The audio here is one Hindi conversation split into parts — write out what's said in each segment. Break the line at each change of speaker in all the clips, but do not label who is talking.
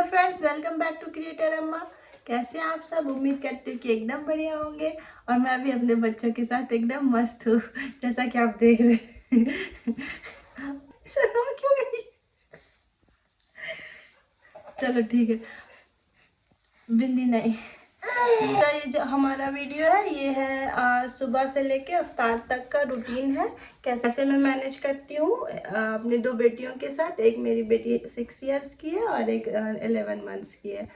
Friends, welcome back to creator Amma. कैसे हैं आप सब? उम्मीद करती हूँ कि एकदम बढ़िया होंगे। और मैं भी अपने बच्चों के साथ एकदम मस्त हूँ, जैसा कि आप देख रहे हैं। शर्मा क्यों गई? चलो ठीक है, बिंदी नहीं। तो ये जो हमारा वीडियो है ये है सुबह से लेके अफ्तार तक का रूटीन है। कैसे मैं मैनेज करती हूँ अपनी दो बेटियों के साथ। एक मेरी बेटी 6 इयर्स की है और एक 11 मंथ्स की है।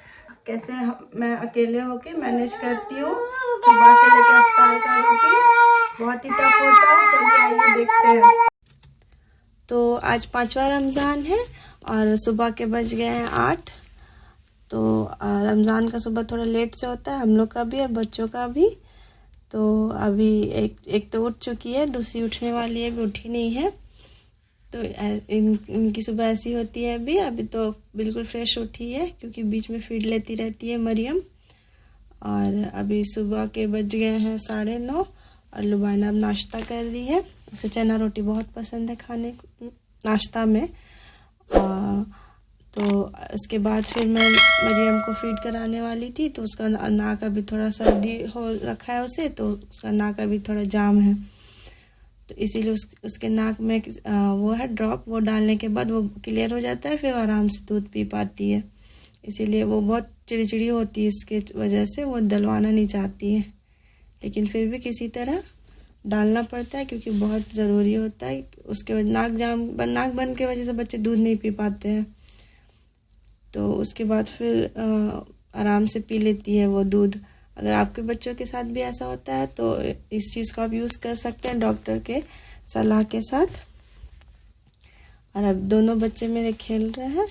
कैसे मैं अकेले होके मैनेज करती हूँ सुबह से लेके अफ्तार का रूटीन। बहुत ही टफ होता है। चलिए आइए देखते हैं। तो आज 5वां रमज़ान है और सुबह के बज गए हैं 8। तो रमज़ान का सुबह थोड़ा लेट से होता है, हम लोग का भी और बच्चों का भी। तो अभी एक तो उठ चुकी है, दूसरी उठने वाली है, अभी उठी नहीं है। तो इनकी सुबह ऐसी होती है। अभी तो बिल्कुल फ्रेश उठी है क्योंकि बीच में फीड लेती रहती है मरियम। और अभी सुबह के बज गए हैं 9:30 और लुबाना अब नाश्ता कर रही है। उसे चना रोटी बहुत पसंद है खाने नाश्ता में। तो उसके बाद फिर मैं मरियम को फीड कराने वाली थी, तो उसका नाक अभी थोड़ा सर्दी हो रखा है उसे, तो उसका नाक अभी थोड़ा जाम है। तो इसीलिए उसके नाक में वो है ड्रॉप, वो डालने के बाद वो क्लियर हो जाता है, फिर आराम से दूध पी पाती है। इसीलिए वो बहुत चिड़चिड़ी होती है, इसके वजह से वो डलवाना नहीं चाहती है, लेकिन फिर भी किसी तरह डालना पड़ता है क्योंकि बहुत ज़रूरी होता है। उसके बाद नाक बंद की वजह से बच्चे दूध नहीं पी पाते हैं। तो उसके बाद फिर आराम से पी लेती है वो दूध। अगर आपके बच्चों के साथ भी ऐसा होता है तो इस चीज़ को आप यूज़ कर सकते हैं डॉक्टर के सलाह के साथ। और अब दोनों बच्चे मेरे खेल रहे हैं।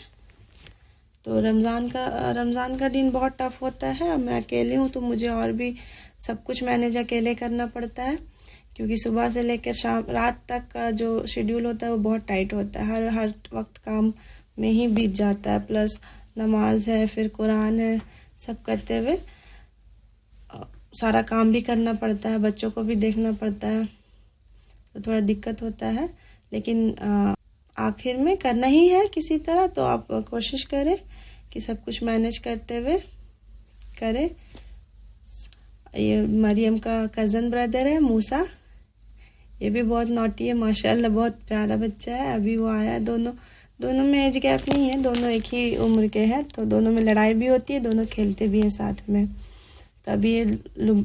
तो रमज़ान का दिन बहुत टफ़ होता है। मैं अकेली हूँ तो मुझे और भी सब कुछ मैनेज अकेले करना पड़ता है क्योंकि सुबह से लेकर रात तक का जो शेड्यूल होता है वो बहुत टाइट होता है। हर वक्त काम में ही बीत जाता है, प्लस नमाज है, फिर कुरान है, सब करते हुए सारा काम भी करना पड़ता है, बच्चों को भी देखना पड़ता है। तो थोड़ा दिक्कत होता है, लेकिन आखिर में करना ही है किसी तरह। तो आप कोशिश करें कि सब कुछ मैनेज करते हुए करें। ये मरियम का कज़न ब्रदर है मूसा, ये भी बहुत नॉटी है माशाल्लाह, बहुत प्यारा बच्चा है। अभी वो आया। दोनों में एज गैप नहीं है, दोनों एक ही उम्र के हैं, तो दोनों में लड़ाई भी होती है, दोनों खेलते भी हैं साथ में। तो अभी ये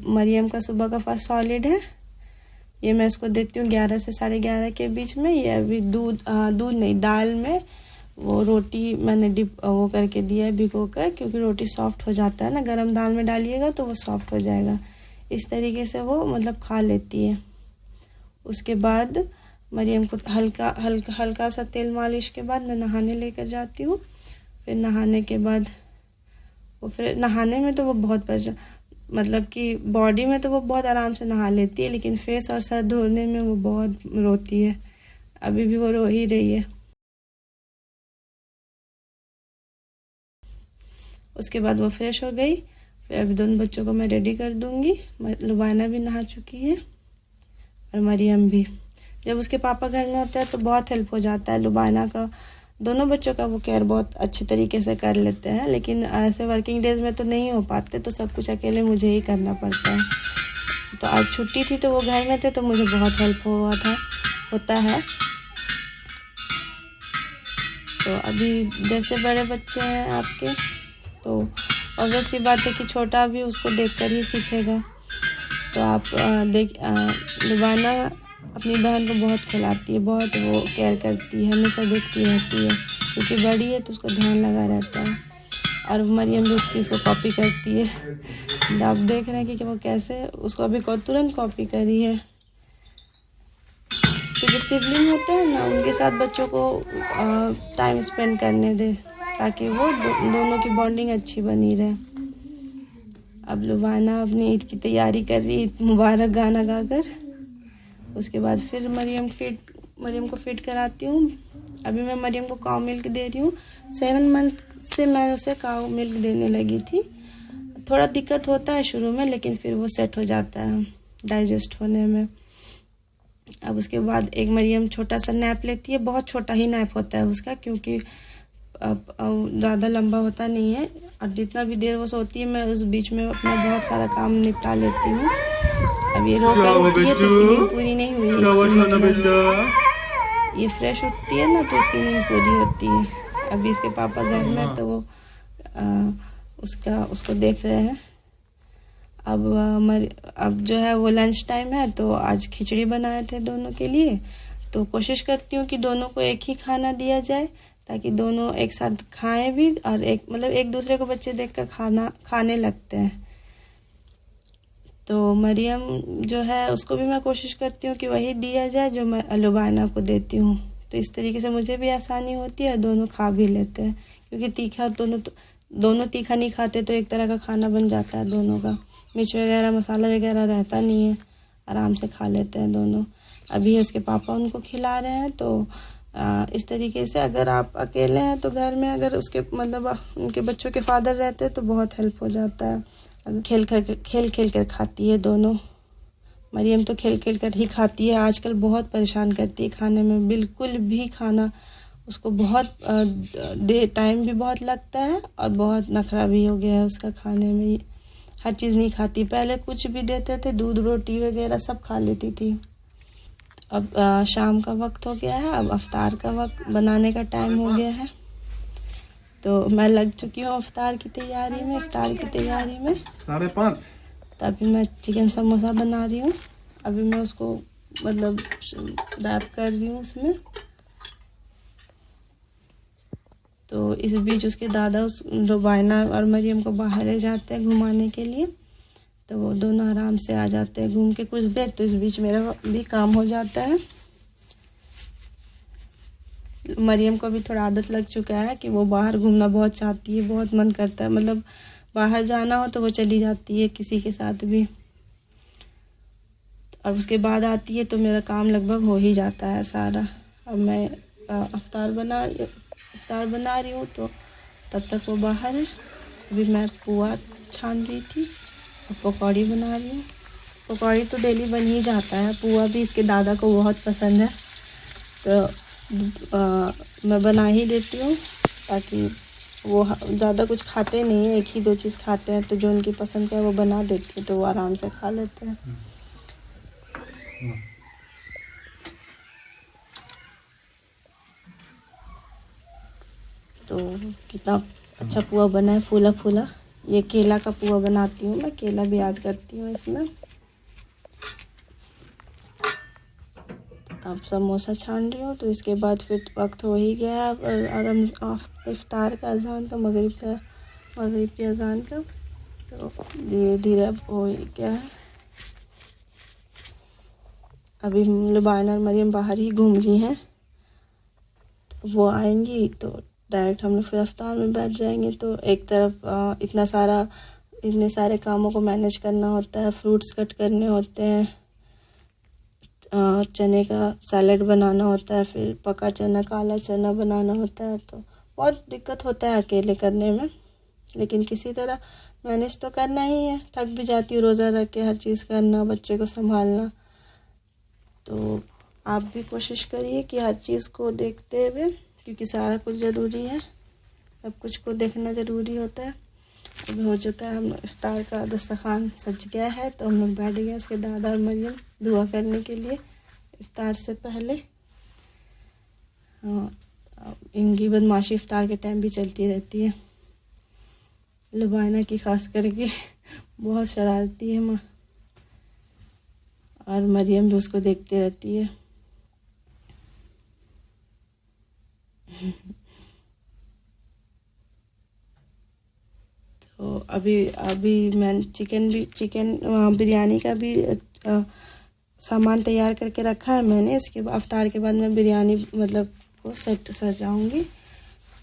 मरियम का सुबह का फर्स्ट सॉलिड है, ये मैं इसको देती हूँ 11 से 11:30 के बीच में। ये अभी दूध नहीं, दाल में वो रोटी मैंने वो करके दिया है भिगो कर, क्योंकि रोटी सॉफ्ट हो जाता है ना, गरम दाल में डालिएगा तो वो सॉफ्ट हो जाएगा। इस तरीके से वो मतलब खा लेती है। उसके बाद मरियम को हल्का सा तेल मालिश के बाद मैं नहाने लेकर जाती हूँ। फिर नहाने के बाद फिर नहाने में तो वो बहुत मतलब कि बॉडी में तो वो बहुत आराम से नहा लेती है, लेकिन फेस और सर धोने में वो बहुत रोती है। अभी भी वो रो ही रही है। उसके बाद वो फ्रेश हो गई। फिर अभी दोनों बच्चों को मैं रेडी कर दूँगी। लुबाना भी नहा चुकी है और मरियम भी। जब उसके पापा घर में होता है तो बहुत हेल्प हो जाता है लुबाना का। दोनों बच्चों का वो केयर बहुत अच्छे तरीके से कर लेते हैं, लेकिन ऐसे वर्किंग डेज में तो नहीं हो पाते, तो सब कुछ अकेले मुझे ही करना पड़ता है। तो आज छुट्टी थी तो वो घर में थे, तो मुझे बहुत हेल्प होता है। तो अभी जैसे बड़े बच्चे हैं आपके, तो ऑब्वियस सी बात है कि छोटा भी उसको देखकर ही सीखेगा। तो आप लुबाना अपनी बहन को बहुत खिलाती है, बहुत वो केयर करती है, हमेशा देखती रहती है, क्योंकि बड़ी है तो उसको ध्यान लगा रहता है। और मरियम भी उस चीज़ को कॉपी करती है। आप देख रहे हैं कि वो कैसे उसको अभी तुरंत कॉपी करी है। तो जो सिबलिंग होते हैं ना, उनके साथ बच्चों को टाइम स्पेंड करने दे, ताकि वो दोनों की बॉन्डिंग अच्छी बनी रहे। अब लुबाना अपनी ईद की तैयारी कर रही, ईद मुबारक गाना गाकर। उसके बाद फिर मरियम को फीड कराती हूँ। अभी मैं मरियम को काऊ मिल्क दे रही हूँ। 7 मंथ से मैं उसे काऊ मिल्क देने लगी थी। थोड़ा दिक्कत होता है शुरू में, लेकिन फिर वो सेट हो जाता है डाइजेस्ट होने में। अब उसके बाद एक मरियम छोटा सा नैप लेती है, बहुत छोटा ही नैप होता है उसका, क्योंकि ज़्यादा लंबा होता नहीं है, और जितना भी देर वो सोती है मैं उस बीच में अपना बहुत सारा काम निपटा लेती हूँ। अब ये रो कर उठती है तो इसकी नींद पूरी नहीं हुई है, इसकी मतलब ये फ्रेश उठती है ना तो इसकी नींद पूरी होती है। अभी इसके पापा घर में तो वो उसको देख रहे हैं। अब जो है वो लंच टाइम है, तो आज खिचड़ी बनाए थे दोनों के लिए। तो कोशिश करती हूँ कि दोनों को एक ही खाना दिया जाए, ताकि दोनों एक साथ खाएं भी, और एक दूसरे को बच्चे देखकर खाने लगते हैं। तो मरियम जो है उसको भी मैं कोशिश करती हूँ कि वही दिया जाए जो मैं लुबाना को देती हूँ। तो इस तरीके से मुझे भी आसानी होती है, दोनों खा भी लेते हैं, क्योंकि तीखा दोनों तीखा नहीं खाते तो एक तरह का खाना बन जाता है दोनों का। मिर्च वगैरह मसाला वगैरह रहता नहीं है, आराम से खा लेते हैं दोनों। अभी उसके पापा उनको खिला रहे हैं। तो इस तरीके से अगर आप अकेले हैं तो घर में अगर उसके मतलब उनके बच्चों के फादर रहते हैं तो बहुत हेल्प हो जाता है। खेल खेल कर खाती है दोनों। मरियम तो खेल कर ही खाती है, आजकल बहुत परेशान करती है खाने में। बिल्कुल भी खाना उसको बहुत टाइम भी बहुत लगता है, और बहुत नखरा भी हो गया है उसका खाने में। हर चीज़ नहीं खाती, पहले कुछ भी देते थे दूध रोटी वगैरह सब खा लेती थी। अब शाम का वक्त हो गया है, अब अफ्तार का वक्त बनाने का टाइम हो गया है। तो मैं लग चुकी हूँ इफ्तार की तैयारी में 5:30। तो अभी मैं चिकन समोसा बना रही हूँ। अभी मैं उसको मतलब रैप कर रही हूँ उसमें। तो इस बीच उसके दादा रुबाना और मरियम को बाहर ले जाते हैं घुमाने के लिए। तो वो दोनों आराम से आ जाते हैं घूम के कुछ देर। तो इस बीच मेरा भी काम हो जाता है। मरियम को भी थोड़ा आदत लग चुका है कि वो बाहर घूमना बहुत चाहती है, बहुत मन करता है, मतलब बाहर जाना हो तो वो चली जाती है किसी के साथ भी। और उसके बाद आती है तो मेरा काम लगभग हो ही जाता है सारा। अब मैं अफ्तार बना रही हूँ, तो तब तक वो बाहर है। अभी मैं पुआ छान रही थी और पकौड़ी बना रही हूँ। पकौड़ी तो डेली बन ही जाता है, पुआ भी इसके दादा को बहुत पसंद है, तो मैं बना ही देती हूँ, ताकि वो ज़्यादा कुछ खाते नहीं है, 1 ही 2 चीज़ खाते हैं। तो जो उनकी पसंद का है वो बना देती हूँ, तो वो आराम से खा लेते हैं। तो कितना अच्छा पुआ बना है, फूला फूला। ये केला का पुआ बनाती हूँ मैं, केला भी ऐड करती हूँ इसमें। अब समोसा छान रही हूँ। तो इसके बाद फिर वक्त हो ही गया है और इफ्तार का अजान का, मगरिब की अजान का। तो धीरे धीरे अब हो ही गया है। अभी लुबाना और मरियम बाहर ही घूम रही हैं, तो वो आएंगी तो डायरेक्ट हम लोग फिर अफ्तार में बैठ जाएंगे। तो एक तरफ इतने सारे कामों को मैनेज करना होता है, फ्रूट्स कट करने होते हैं, चने का सैलेड बनाना होता है, फिर पका चना काला चना बनाना होता है। तो बहुत दिक्कत होता है अकेले करने में, लेकिन किसी तरह मैनेज तो करना ही है। थक भी जाती हूँ रोज़ा रख के हर चीज़ करना, बच्चे को संभालना। तो आप भी कोशिश करिए कि हर चीज़ को देखते हुए, क्योंकि सारा कुछ ज़रूरी है, सब कुछ को देखना ज़रूरी होता है। अभी हो चुका है, हम इफ्तार का दस्तरखान सज गया है, तो हम लोग बैठ गए इसके दादा और मरियम दुआ करने के लिए इफ्तार से पहले। हाँ, इनकी बदमाशी इफ्तार के टाइम भी चलती रहती है। लुबाना की खास करके बहुत शरारती है माँ, और मरियम भी उसको देखती रहती है। तो अभी मैं चिकन बिरयानी का भी सामान तैयार करके रखा है मैंने। इसके अफ्तार के बाद मैं बिरयानी मतलब को सजाऊंगी,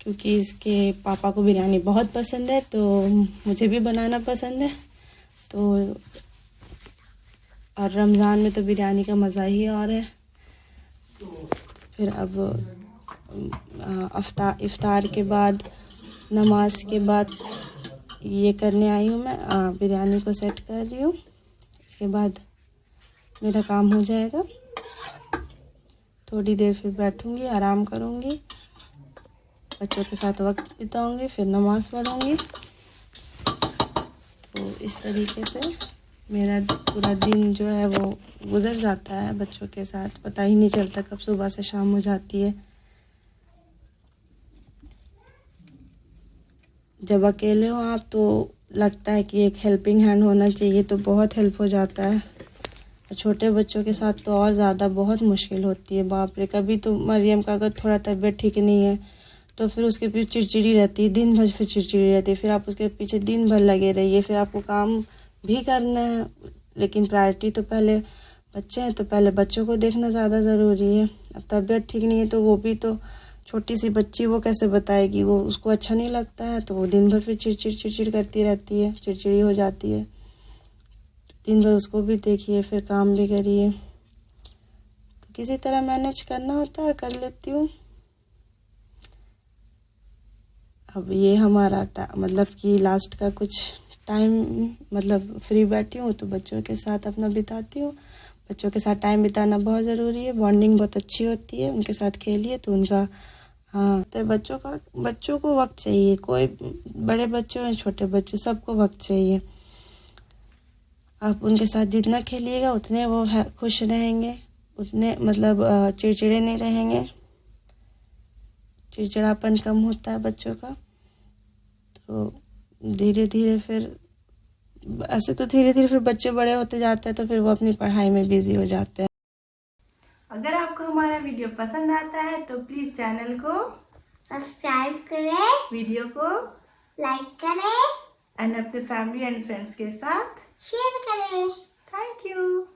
क्योंकि इसके पापा को बिरयानी बहुत पसंद है, तो मुझे भी बनाना पसंद है। तो और रमज़ान में तो बिरयानी का मज़ा ही और है। फिर अब इफ्तार के बाद, नमाज के बाद ये करने आई हूँ मैं, बिरयानी को सेट कर रही हूँ। इसके बाद मेरा काम हो जाएगा। थोड़ी देर फिर बैठूँगी, आराम करूँगी, बच्चों के साथ वक्त बिताऊंगी, फिर नमाज़ पढ़ूंगी। तो इस तरीके से मेरा पूरा दिन जो है वो गुज़र जाता है बच्चों के साथ, पता ही नहीं चलता कब सुबह से शाम हो जाती है। जब अकेले हो आप तो लगता है कि एक हेल्पिंग हैंड होना चाहिए, तो बहुत हेल्प हो जाता है। और छोटे बच्चों के साथ तो और ज़्यादा बहुत मुश्किल होती है, बाप रे। कभी तो मरियम का अगर थोड़ा तबीयत ठीक नहीं है तो फिर उसके पीछे चिड़चिड़ी रहती है, दिन भर फिर चिड़चिड़ी रहती है, फिर आप उसके पीछे दिन भर लगे रहिए, फिर आपको काम भी करना है, लेकिन प्रायोरिटी तो पहले बच्चे हैं, तो पहले बच्चों को देखना ज़्यादा ज़रूरी है। अब तबीयत ठीक नहीं है तो वो भी तो छोटी सी बच्ची, वो कैसे बताएगी, वो उसको अच्छा नहीं लगता है तो वो दिन भर फिर चिड़चिड़ करती रहती है, चिड़चिड़ी हो जाती है। दिन भर उसको भी देखिए, फिर काम भी करिए, तो किसी तरह मैनेज करना होता है और कर लेती हूँ। अब ये हमारा मतलब कि लास्ट का कुछ टाइम, मतलब फ्री बैठी हूँ तो बच्चों के साथ अपना बिताती हूँ। बच्चों के साथ टाइम बिताना बहुत ज़रूरी है, बॉन्डिंग बहुत अच्छी होती है, उनके साथ खेलिए तो उनका तो बच्चों को वक्त चाहिए, कोई बड़े बच्चे हो छोटे बच्चे, सबको वक्त चाहिए। आप उनके साथ जितना खेलिएगा उतने वो खुश रहेंगे, उतने मतलब चिड़चिड़े नहीं रहेंगे, चिड़चिड़ापन कम होता है बच्चों का। तो धीरे धीरे फिर बच्चे बड़े होते जाते हैं तो फिर वो अपनी पढ़ाई में बिजी हो जाते हैं। अगर आपको हमारा वीडियो पसंद आता है तो प्लीज़ चैनल को
सब्सक्राइब करें,
वीडियो को
लाइक करें
एंड अपने फैमिली एंड फ्रेंड्स के साथ
शेयर करें।
Thank you.